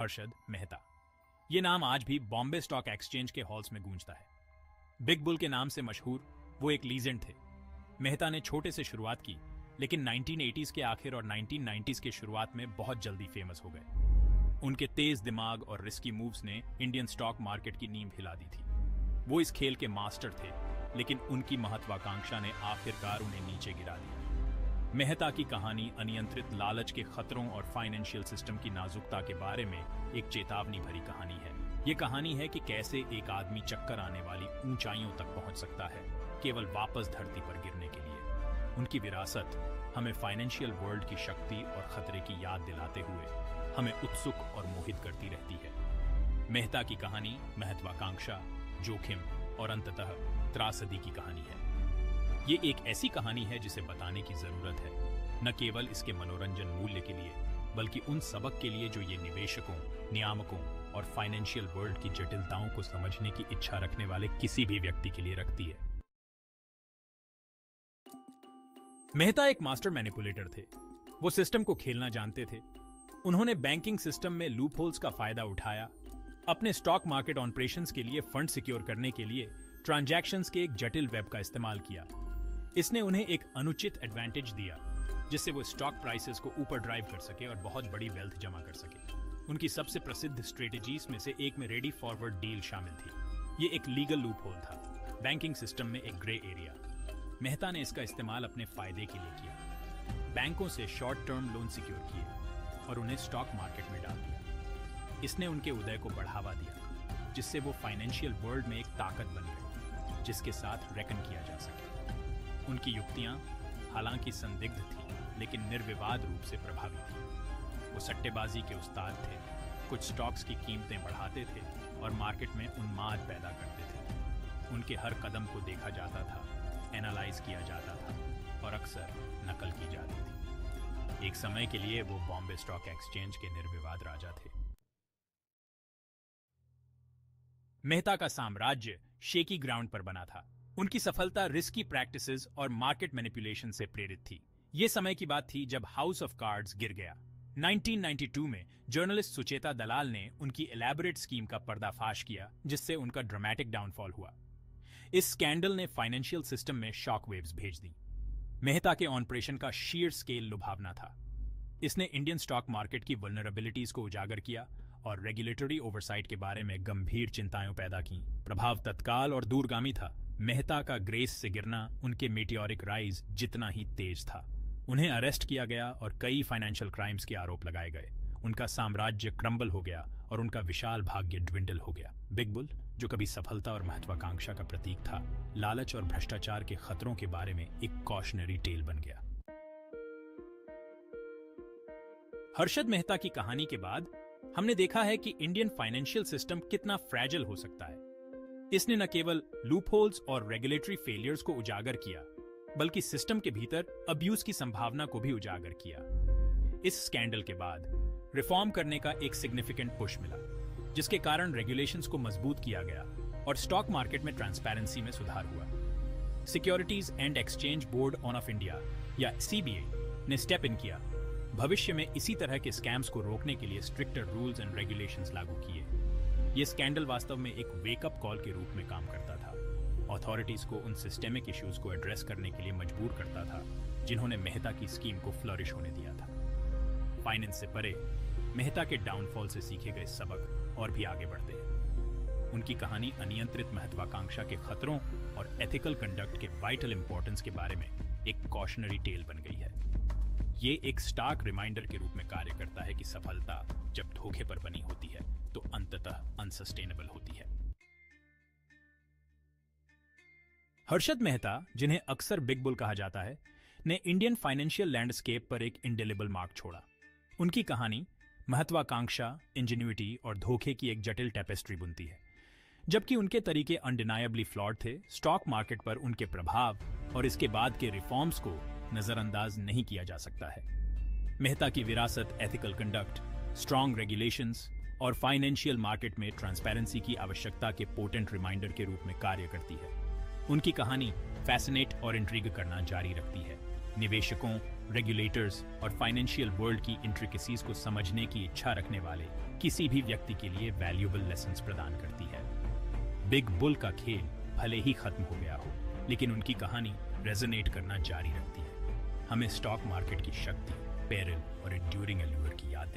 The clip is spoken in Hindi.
हर्षद मेहता। ये नाम आज भी बॉम्बे स्टॉक एक्सचेंज के हॉल्स में गूंजता है। बिग बुल के नाम से मशहूर वो एक लीजेंड थे। मेहता ने छोटे से शुरुआत की, लेकिन 1980s के आखिर और 1990s के शुरुआत में बहुत जल्दी फेमस हो गए। उनके तेज दिमाग और रिस्की मूव्स ने इंडियन स्टॉक मार्केट की नींव हिला दी थी। वो इस खेल के मास्टर थे, लेकिन उनकी महत्वाकांक्षा ने आखिरकार उन्हें नीचे गिरा दिया। मेहता की कहानी अनियंत्रित लालच के खतरों और फाइनेंशियल सिस्टम की नाजुकता के बारे में एक चेतावनी भरी कहानी है। ये कहानी है कि कैसे एक आदमी चक्कर आने वाली ऊंचाइयों तक पहुंच सकता है, केवल वापस धरती पर गिरने के लिए। उनकी विरासत हमें फाइनेंशियल वर्ल्ड की शक्ति और खतरे की याद दिलाते हुए हमें उत्सुक और मोहित करती रहती है। मेहता की कहानी महत्वाकांक्षा, जोखिम और अंततः त्रासदी की कहानी है। ये एक ऐसी कहानी है जिसे बताने की जरूरत है, न केवल इसके मनोरंजन मूल्य के लिए, बल्कि उन सबक के लिए जो ये निवेशकों, नियामकों और फाइनेंशियल वर्ल्ड की जटिलताओं को समझने की इच्छा रखने वाले किसी भी व्यक्ति के लिए रखती है। मेहता एक मास्टर मैनिपुलेटर थे। वो सिस्टम को खेलना जानते थे। उन्होंने बैंकिंग सिस्टम में लूप होल्स का फायदा उठाया, अपने स्टॉक मार्केट ऑपरेशंस के लिए फंड सिक्योर करने के लिए ट्रांजैक्शंस के एक जटिल वेब का इस्तेमाल किया। इसने उन्हें एक अनुचित एडवांटेज दिया, जिससे वो स्टॉक प्राइसेस को ऊपर ड्राइव कर सके और बहुत बड़ी वेल्थ जमा कर सके। उनकी सबसे प्रसिद्ध स्ट्रेटेजीज में से एक में रेडी फॉरवर्ड डील शामिल थी। ये एक लीगल लूप होल था, बैंकिंग सिस्टम में एक ग्रे एरिया। मेहता ने इसका इस्तेमाल अपने फायदे के लिए किया। बैंकों से शॉर्ट टर्म लोन सिक्योर किए और उन्हें स्टॉक मार्केट में डाल दिया। इसने उनके उदय को बढ़ावा दिया, जिससे वो फाइनेंशियल वर्ल्ड में एक ताकत बन गई, जिसके साथ रेकन किया जा सके। उनकी युक्तियां हालांकि संदिग्ध थी, लेकिन निर्विवाद रूप से प्रभावी थी। वो सट्टेबाजी के उस्ताद थे, कुछ स्टॉक्स की कीमतें बढ़ाते थे और मार्केट में उन्माद पैदा करते थे। उनके हर कदम को देखा जाता था, एनालाइज किया जाता था और अक्सर नकल की जाती थी। एक समय के लिए वो बॉम्बे स्टॉक एक्सचेंज के निर्विवाद राजा थे। मेहता का साम्राज्य शेकी ग्राउंड पर बना था। उनकी सफलता रिस्की प्रैक्टिसेस और मार्केट मैनिपुलेशन से प्रेरित थी। यह समय की बात थी जब हाउस ऑफ कार्ड्स गिर गया। 1992 में जर्नलिस्ट सुचेता दलाल ने उनकी एलैबोरेट स्कीम का पर्दाफाश किया, जिससे उनका ड्रामेटिक डाउनफॉल हुआ। इस स्कैंडल ने फाइनेंशियल सिस्टम में शॉक वेव्स भेज दी। मेहता के ऑपरेशन का शीयर स्केल लुभावना था। इसने इंडियन स्टॉक मार्केट की वल्नरेबिलिटीज को उजागर किया और रेगुलेटरी ओवरसाइट के बारे में गंभीर चिंताएं पैदा की। प्रभाव तत्काल और दूरगामी था। मेहता का ग्रेस से गिरना उनके मेटियोरिक राइज जितना ही तेज था। उन्हें अरेस्ट किया गया और कई फाइनेंशियल क्राइम्स के आरोप लगाए गए। उनका साम्राज्य क्रम्बल हो गया और उनका विशाल भाग्य ड्विंडल हो गया। बिग बुल, जो कभी सफलता और महत्वाकांक्षा का प्रतीक था, लालच और भ्रष्टाचार के खतरों के बारे में एक कॉशनरी टेल बन गया। हर्षद मेहता की कहानी के बाद हमने देखा है कि इंडियन फाइनेंशियल सिस्टम कितना फ्रैजिल हो सकता है। इसने न केवल लूपहोल्स और रेगुलेटरी फेलियर्स को उजागर किया, बल्कि सिस्टम के भीतर अब्यूज की संभावना को भी उजागर किया। इस स्कैंडल के बाद रिफॉर्म करने का एक सिग्निफिकेंट पुश मिला, जिसके कारण रेगुलेशंस को मजबूत किया गया और स्टॉक मार्केट में ट्रांसपेरेंसी में सुधार हुआ। Securities and exchange board of India या सीबीआई ने स्टेप इन किया। भविष्य में इसी तरह के स्कैम्स को रोकने के लिए स्ट्रिक्टर रूल्स एंड रेगुलेशंस लागू किए। यह स्कैंडल वास्तव में एक वेकअप कॉल के रूप में काम करता था। अथॉरिटीज को उन सिस्टेमिक इश्यूज को एड्रेस करने के लिए मजबूर करता था, जिन्होंने मेहता की स्कीम को फ्लरिश होने दिया था। फाइनेंस से परे मेहता के डाउनफॉल से सीखे गए सबक और भी आगे बढ़ते हैं। उनकी कहानी अनियंत्रित महत्वाकांक्षा के खतरों और एथिकल कंडक्ट के वाइटल इंपॉर्टेंस के बारे में एक कॉशनरी टेल बन गई है। ये एक स्टार्क रिमाइंडर के रूप में कार्य करता है कि सफलता जब धोखे पर बनी होती है तो अंततः अनसस्टेनेबल होती है। हर्षद मेहता, जिन्हें अक्सर बिग बुल कहा जाता है, ने इंडियन फाइनेंशियल लैंडस्केप पर एक इंडेलिबल मार्क छोड़ा। उनकी कहानी महत्वाकांक्षा, इंजेन्युइटी और धोखे की एक जटिल टेपेस्ट्री बुनती है। जबकि उनके तरीके अनडिनायबली फ्लॉड थे, स्टॉक मार्केट पर उनके प्रभाव और इसके बाद के रिफॉर्म्स को नजरअंदाज नहीं किया जा सकता है। मेहता की विरासत एथिकल कंडक्ट, स्ट्रॉन्ग रेगुलेशंस और फाइनेंशियल मार्केट में ट्रांसपेरेंसी की आवश्यकता के पोटेंट रिमाइंडर के रूप में कार्य करती है। उनकी कहानी फैसिनेट और इंट्रिग करना जारी रखती है। निवेशकों, रेगुलेटर्स और फाइनेंशियल वर्ल्ड की इंट्रिकेसीज को समझने की इच्छा रखने वाले किसी भी व्यक्ति के लिए वैल्यूएबल लेसन्स प्रदान करती है। बिग बुल का खेल भले ही खत्म हो गया हो, लेकिन उनकी कहानी रेजोनेट करना जारी रखती है, हमें स्टॉक मार्केट की शक्ति, पेरिल और एंड्यूरिंग एल्यूर की याद